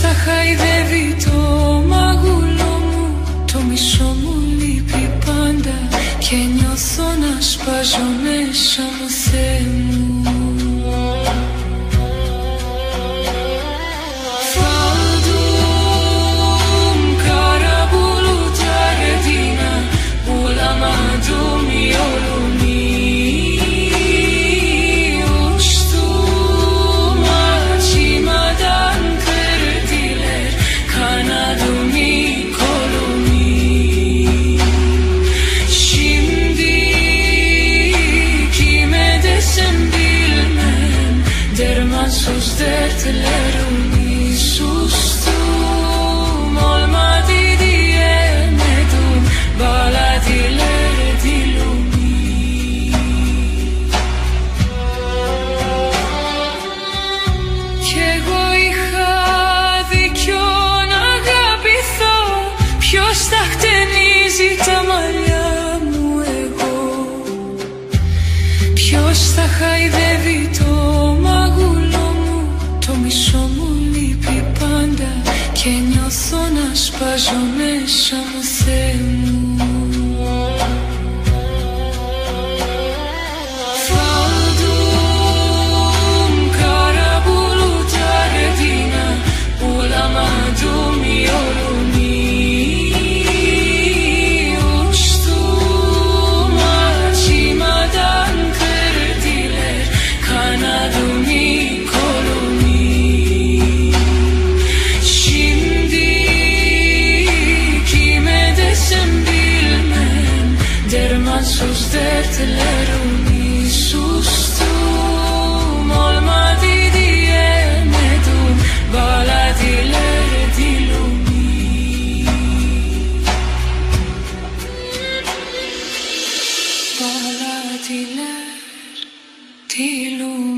θα χαϊδεύει το μαγούλο μου? Το μισό μου λείπει πάντα και νιώθω να σπάζω μέσα μου, Θεέ μου. Sus dertlerimi sustum, olmadı diyemedim baladiler dilumi. Κι εγώ είχα δίκιο να αγαπηθώ. Ποιος θα χτενίζει τα μαλλιά μου εγώ? Ποιος θα χαϊδεύει το μαγούλο? Το μισό μου λείπει πάντα και νιώθω να σπάζω μέσα μου, Θεέ μου. Φαλντούμ κάρα μπουλουτάρε δίνα ουλαμαντούμ ιολουμί ουστούμ ατσίμαντάν κερδίλερ καναδούμι. Sus dertlerimi sustum, olmadı diyemedim baladiler dilumi. Baladiler dilumi.